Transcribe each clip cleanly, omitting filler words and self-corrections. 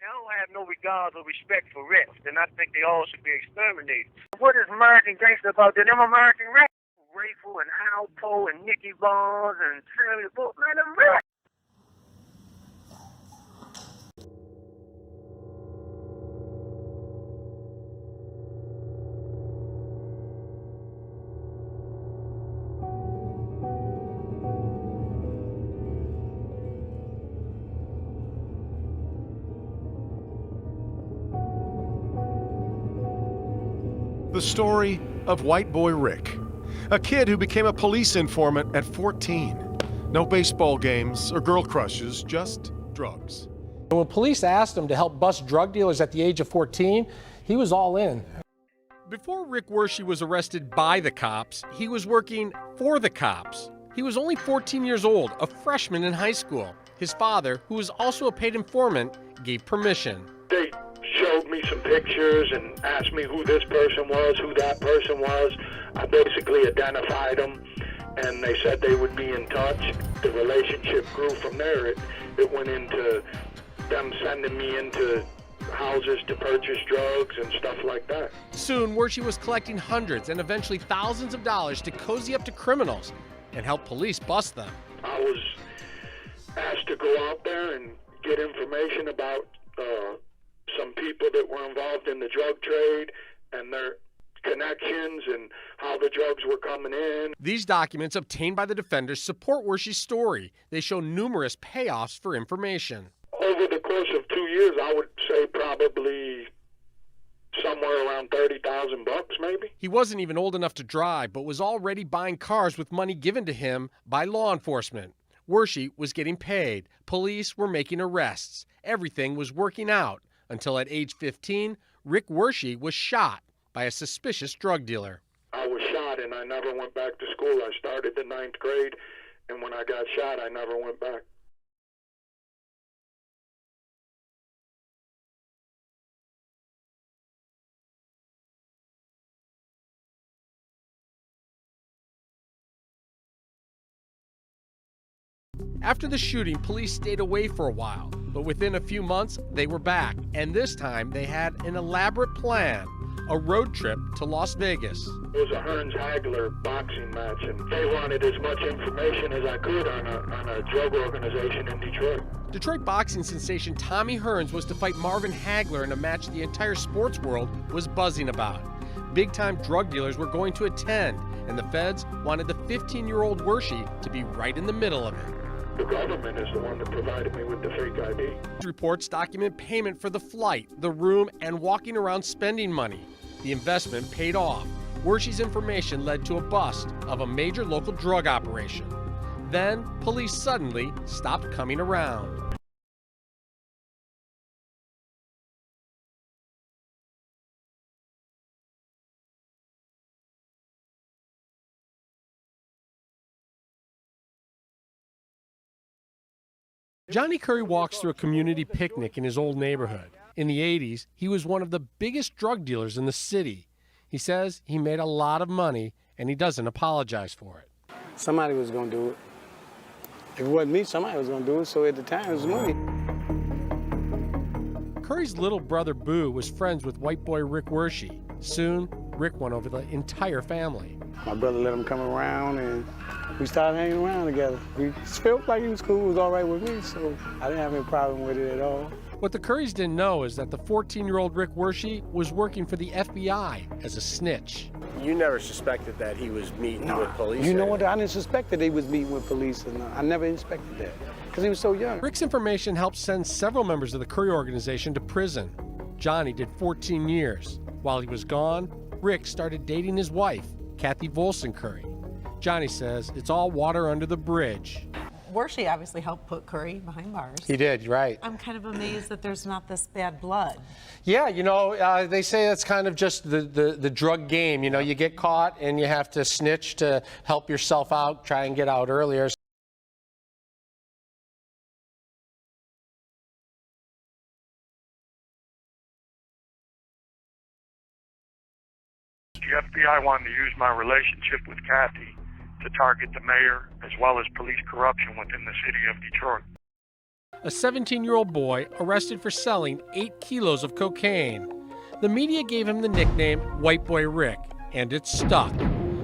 I don't have no regard or respect for Ricks, and I think they all should be exterminated. What is American gangster about? Them American Ricks? Rayful and Alpo and Nicky Barnes and Sammy the Book, man, them Ricks. The story of White Boy Rick, a kid who became a police informant at 14. No baseball games or girl crushes, just drugs. When police asked him to help bust drug dealers at the age of 14, he was all in. Before Rick Wershe was arrested by the cops, he was working for the cops. He was only 14 years old, a freshman in high school. His father, who was also a paid informant, gave permission. They showed me some pictures and asked me who this person was, who that person was. I basically identified them, and they said they would be in touch. The relationship grew from there. It went into them sending me into houses to purchase drugs and stuff like that. Soon, Wershe was collecting hundreds and eventually thousands of dollars to cozy up to criminals and help police bust them. I was asked to go out there and get information about some people that were involved in the drug trade and their connections and how the drugs were coming in. These documents obtained by the defenders support Wershe's story. They show numerous payoffs for information. Over the course of 2 years, I would say probably somewhere around $30,000 maybe. He wasn't even old enough to drive, but was already buying cars with money given to him by law enforcement. Wershe was getting paid. Police were making arrests. Everything was working out until at age 15, Rick Wershe was shot by a suspicious drug dealer. I was shot and I never went back to school. I started the 9th grade, and when I got shot, I never went back. After the shooting, police stayed away for a while, but within a few months, they were back, and this time they had an elaborate plan, a road trip to Las Vegas. It was a Hearns-Hagler boxing match, and they wanted as much information as I could on a drug organization in Detroit. Detroit boxing sensation Tommy Hearns was to fight Marvin Hagler in a match the entire sports world was buzzing about. Big-time drug dealers were going to attend, and the feds wanted the 15-year-old Wershe to be right in the middle of it. The government is the one that provided me with the fake ID. Reports document payment for the flight, the room, and walking around spending money. The investment paid off. Wershe's information led to a bust of a major local drug operation. Then, police suddenly stopped coming around. Johnny Curry walks through a community picnic in his old neighborhood. In the 80s, he was one of the biggest drug dealers in the city. He says he made a lot of money, and he doesn't apologize for it. Somebody was going to do it. If it wasn't me, somebody was going to do it, so at the time, it was money. Curry's little brother, Boo, was friends with white boy Rick Wershe. Soon, Rick won over the entire family. My brother let him come around, and we started hanging around together. We felt like he was cool, it was all right with me, so I didn't have any problem with it at all. What the Currys didn't know is that the 14-year-old Rick Wershe was working for the F.B.I. as a snitch. You never suspected that he was meeting with police? You know what? I didn't suspect that he was meeting with police, and I never expected that, because he was so young. Rick's information helped send several members of the Curry organization to prison. Johnny did 14 years. While he was gone, Rick started dating his wife, Kathy Volson Curry. Johnny says it's all water under the bridge. Wershe obviously helped put Curry behind bars. He did, right. I'm kind of amazed that there's not this bad blood. Yeah, you know, they say it's kind of just the drug game. You know, you get caught and you have to snitch to help yourself out, try and get out earlier. The FBI wanted to use my relationship with Kathy to target the mayor as well as police corruption within the city of Detroit. a 17-year-old boy arrested for selling 8 kilos of cocaine. The media gave him the nickname White Boy Rick, and it stuck.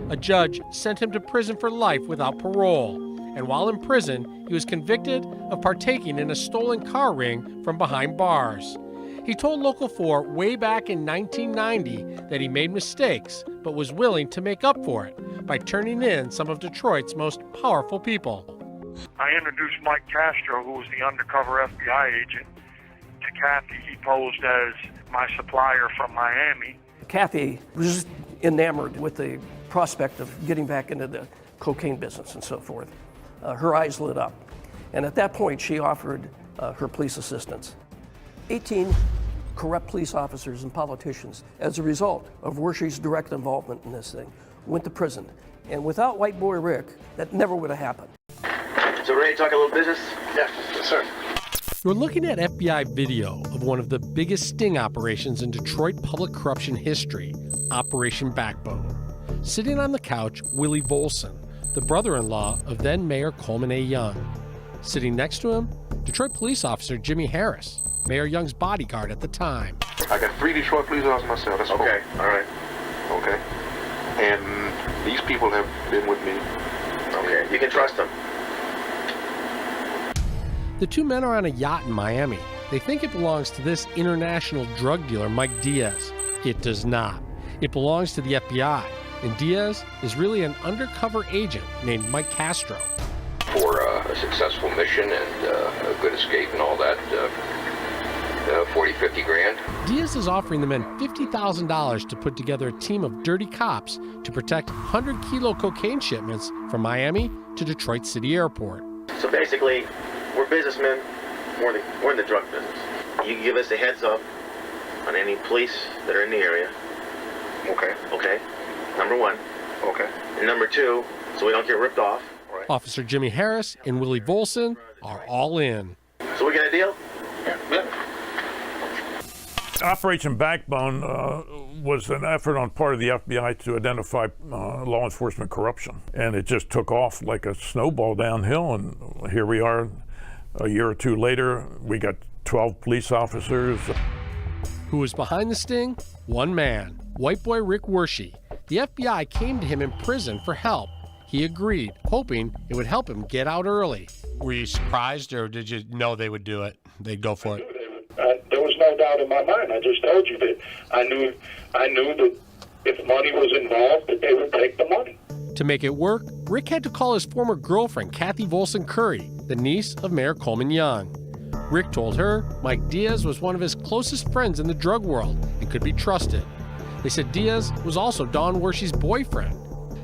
A judge sent him to prison for life without parole, and while in prison, he was convicted of partaking in a stolen car ring from behind bars. He told Local 4 way back in 1990 that he made mistakes, but was willing to make up for it by turning in some of Detroit's most powerful people. I introduced Mike Castro, who was the undercover FBI agent, to Kathy. He posed as my supplier from Miami. Kathy was just enamored with the prospect of getting back into the cocaine business and so forth. Her eyes lit up. And at that point, she offered her police assistance. 18 corrupt police officers and politicians, as a result of Wershe's direct involvement in this thing, went to prison. And without White Boy Rick, that never would have happened. So ready to talk a little business? Yes, sir. You're looking at FBI video of one of the biggest sting operations in Detroit public corruption history, Operation Backbone. Sitting on the couch, Willie Volson, the brother-in-law of then Mayor Coleman A. Young. Sitting next to him, Detroit police officer Jimmy Harris, Mayor Young's bodyguard at the time. I got 3 Detroit police officers myself. That's Okay, all right. okay. And these people have been with me. Okay, you can trust them. The two men are on a yacht in Miami. They think it belongs to this international drug dealer, Mike Diaz. It does not. It belongs to the FBI, and Diaz is really an undercover agent named Mike Castro. For a successful mission and a good escape and all that, 40, 50 grand. Diaz is offering the men $50,000 to put together a team of dirty cops to protect 100-kilo cocaine shipments from Miami to Detroit City Airport. So basically, we're businessmen. We're in the drug business. You can give us a heads up on any police that are in the area. Okay. Okay. Number one. Okay. And number two, so we don't get ripped off. Right. Officer Jimmy Harris and Willie Volson are all in. So we got a deal? Yeah. Operation Backbone was an effort on part of the FBI to identify law enforcement corruption. And it just took off like a snowball downhill. And here we are a year or two later. We got 12 police officers. Who was behind the sting? One man, White Boy Rick Wershe. The FBI came to him in prison for help. He agreed, hoping it would help him get out early. Were you surprised, or did you know they would do it? They'd go for it? There was no doubt in my mind. I just told you that I knew that if money was involved, that they would take the money. To make it work, Rick had to call his former girlfriend, Kathy Volson Curry, the niece of Mayor Coleman Young. Rick told her Mike Diaz was one of his closest friends in the drug world and could be trusted. They said Diaz was also Dawn Wershe's boyfriend.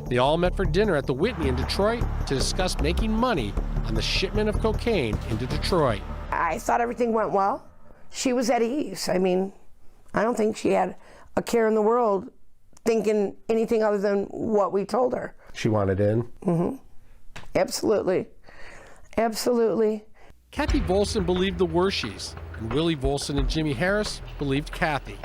They all met for dinner at the Whitney in Detroit to discuss making money on the shipment of cocaine into Detroit. I thought everything went well. She was at ease. I mean, I don't think she had a care in the world thinking anything other than what we told her. She wanted in? Mm-hmm. Absolutely. Absolutely. Kathy Volson believed the Wershes, and Willie Volson and Jimmy Harris believed Kathy.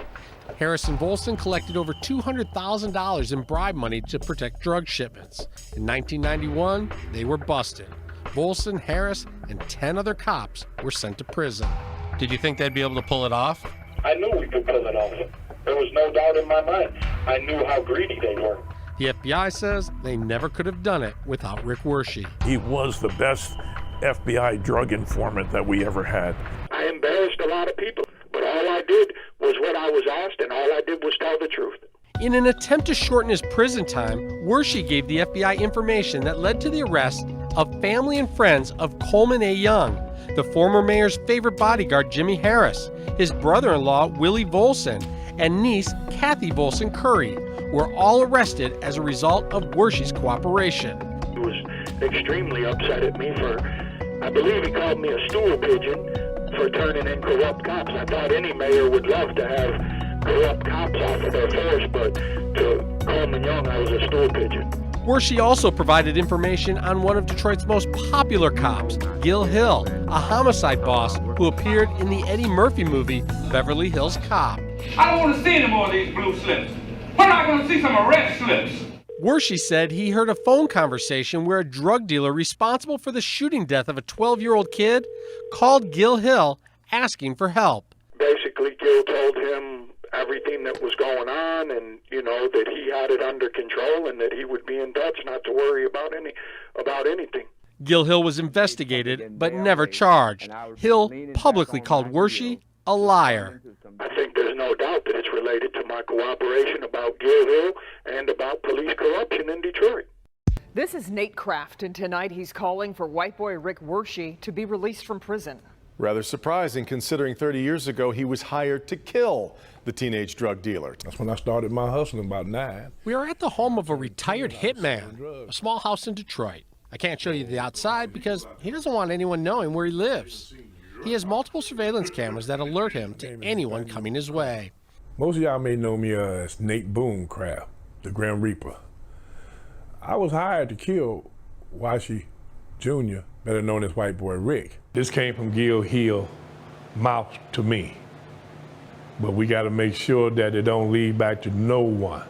Harris and Volson collected over $200,000 in bribe money to protect drug shipments. In 1991, they were busted. Volson, Harris, and 10 other cops were sent to prison. Did you think they'd be able to pull it off? I knew we could pull it off. There was no doubt in my mind. I knew how greedy they were. The FBI says they never could have done it without Rick Wershe. He was the best FBI drug informant that we ever had. I embarrassed a lot of people, but all I did was what I was asked, and all I did was tell the truth. In an attempt to shorten his prison time, Wershe gave the FBI information that led to the arrest of family and friends of Coleman A. Young, the former mayor's favorite bodyguard Jimmy Harris, his brother-in-law Willie Volson, and niece Kathy Volson Curry were all arrested as a result of Wershe's cooperation. He was extremely upset at me for, I believe he called me a stool pigeon for turning in corrupt cops. I thought any mayor would love to have corrupt cops off of their force, but to Coleman Young, I was a stool pigeon. Wershe also provided information on one of Detroit's most popular cops, Gil Hill, a homicide boss who appeared in the Eddie Murphy movie Beverly Hills Cop. I don't want to see any more of these blue slips. We're not going to see some arrest slips. Wershe said he heard a phone conversation where a drug dealer responsible for the shooting death of a 12-year-old kid called Gil Hill asking for help. Basically, Gil told him everything that was going on and, that he had it under control and that he would be in touch, not to worry about anything. Gil Hill was investigated but never charged. Hill publicly called Wershe a liar. I think there's no doubt that it's related to my cooperation about Gil Hill and about police corruption in Detroit. This is Nate Kraft, and tonight he's calling for white boy Rick Wershe to be released from prison. Rather surprising considering 30 years ago he was hired to kill the teenage drug dealer. That's when I started my hustling, about 9. We are at the home of a retired hitman, a small house in Detroit. I can't show you the outside because he doesn't want anyone knowing where he lives. He has multiple surveillance cameras that alert him to anyone coming his way. Most of y'all may know me as Nate Kraft, the Grim Reaper. I was hired to kill Wershe Jr., better known as White Boy Rick. This came from Gil Hill mouth to me. But we got to make sure that it don't lead back to no one.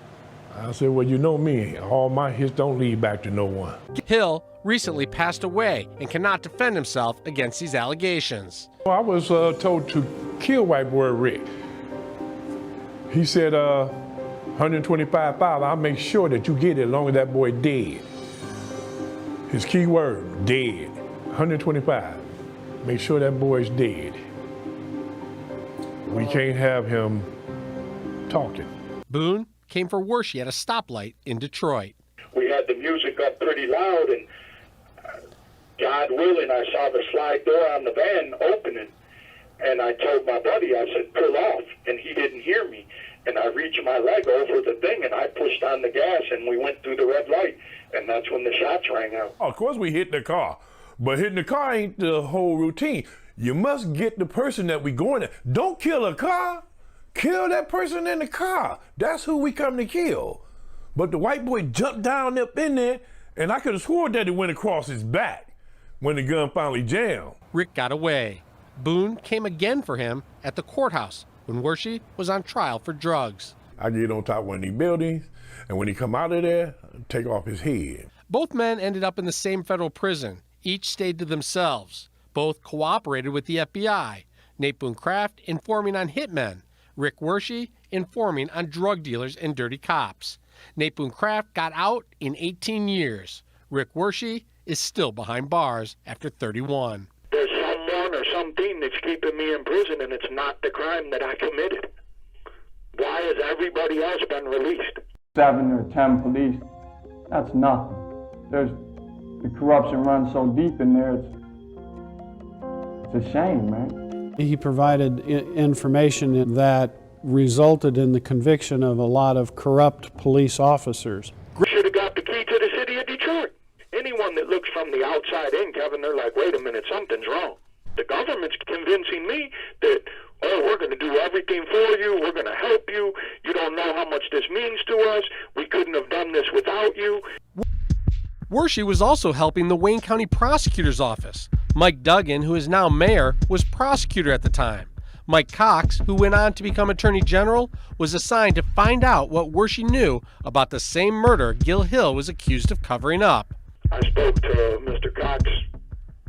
I said, well, you know me, all my hits don't lead back to no one. Hill recently passed away and cannot defend himself against these allegations. I was told to kill White Boy Rick. He said, 125,000, I'll make sure that you get it as long as that boy dead. His key word, dead. 125. Make sure that boy's dead. We can't have him talking. Boone came for Wershe at a stoplight in Detroit. We had the music up pretty loud, and God willing, I saw the slide door on the van opening, and I told my buddy, I said, pull off, and he didn't hear me. And I reached my leg over the thing, and I pushed on the gas, and we went through the red light, and that's when the shots rang out. Of course we hit the car, but hitting the car ain't the whole routine. You must get the person that we going at. Don't kill a car. Kill that person in the car. That's who we come to kill. But the white boy jumped down up in there, and I could have sworn that it went across his back when the gun finally jammed. Rick got away. Boone came again for him at the courthouse when Wershe was on trial for drugs. I get on top of one of these buildings, and when he come out of there, take off his head. Both men ended up in the same federal prison. Each stayed to themselves. Both cooperated with the FBI. Nate Boone Kraft informing on hitmen. Rick Wershe informing on drug dealers and dirty cops. Nate Boone Kraft got out in 18 years. Rick Wershe is still behind bars after 31. There's someone or something that's keeping me in prison, and it's not the crime that I committed. Why has everybody else been released? 7 or 10 police, that's nothing. The corruption runs so deep in there, it's a shame, man. He provided information that resulted in the conviction of a lot of corrupt police officers. Should have got the key to the city of Detroit. Anyone that looks from the outside in, Kevin, they're like, wait a minute, something's wrong. The government's convincing me that, oh, we're going to do everything for you, we're going to help you, you don't know how much this means to us, we couldn't have done this without you. Wershe was also helping the Wayne County Prosecutor's Office. Mike Duggan, who is now mayor, was prosecutor at the time. Mike Cox, who went on to become Attorney General, was assigned to find out what Wershe knew about the same murder Gil Hill was accused of covering up. I spoke to Mr. Cox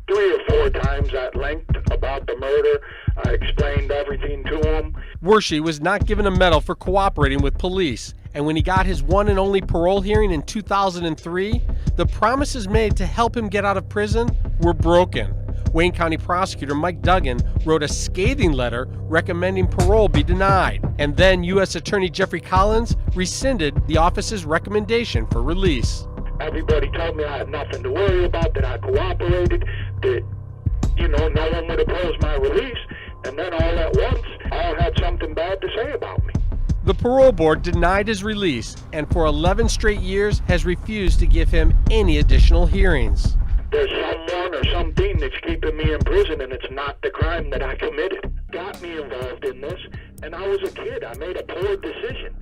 3 or 4 times at length about the murder. I explained everything to him. Wershe was not given a medal for cooperating with police, and when he got his one and only parole hearing in 2003, the promises made to help him get out of prison were broken. Wayne County Prosecutor Mike Duggan wrote a scathing letter recommending parole be denied, and then U.S. Attorney Jeffrey Collins rescinded the office's recommendation for release. Everybody told me I had nothing to worry about, that I cooperated, that, no one would oppose my release, and then all at once, all had something bad to say about me. The parole board denied his release, and for 11 straight years has refused to give him any additional hearings. There's someone or something that's keeping me in prison, and it's not the crime that I committed. Got me involved in this, and I was a kid. I made a poor decision.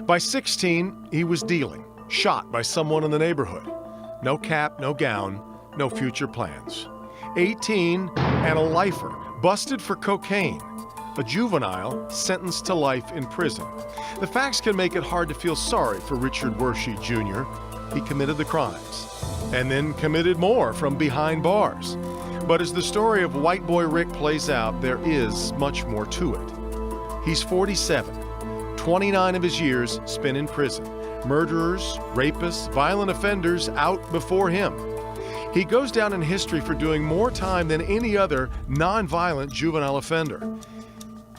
By 16, he was dealing, shot by someone in the neighborhood. No cap, no gown, no future plans. 18, and a lifer, busted for cocaine. a juvenile sentenced to life in prison. The facts can make it hard to feel sorry for Richard Wershe Jr. He committed the crimes and then committed more from behind bars. But as the story of White Boy Rick plays out, there is much more to it. He's 47, 29 of his years spent in prison. Murderers, rapists, violent offenders out before him. He goes down in history for doing more time than any other non-violent juvenile offender.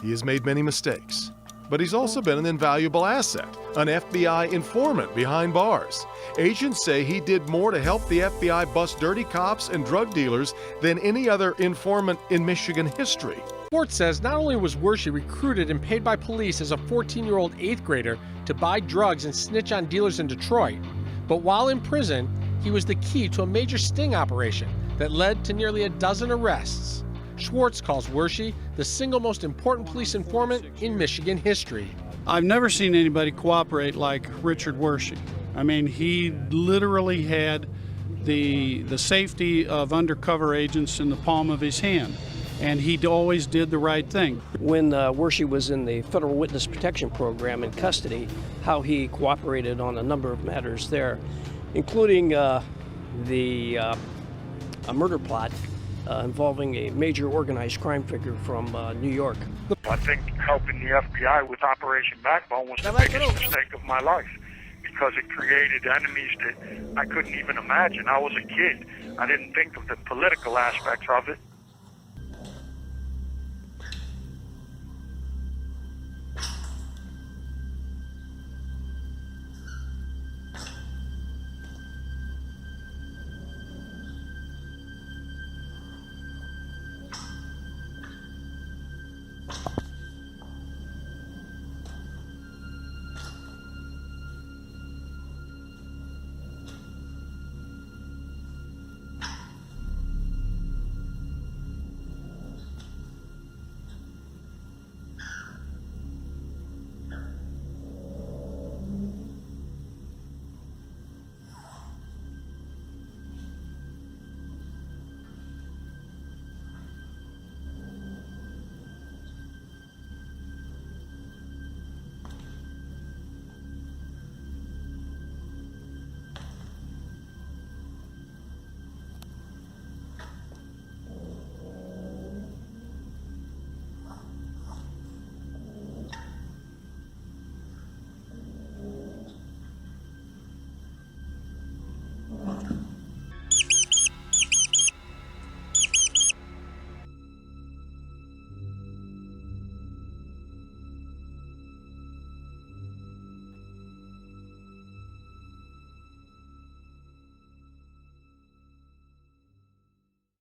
He has made many mistakes, but he's also been an invaluable asset, an FBI informant behind bars. Agents say he did more to help the FBI bust dirty cops and drug dealers than any other informant in Michigan history. Report says not only was Wershe recruited and paid by police as a 14-year-old 8th grader to buy drugs and snitch on dealers in Detroit, but while in prison, he was the key to a major sting operation that led to nearly a dozen arrests. Schwartz calls Wershe the single most important police informant in Michigan history. I've never seen anybody cooperate like Richard Wershe. I mean, he literally had the safety of undercover agents in the palm of his hand, and he always did the right thing. When Wershe was in the Federal Witness Protection Program in custody, how he cooperated on a number of matters there, including a murder plot involving a major organized crime figure from New York. I think helping the FBI with Operation Backbone was the biggest mistake of my life, because it created enemies that I couldn't even imagine. I was a kid. I didn't think of the political aspects of it.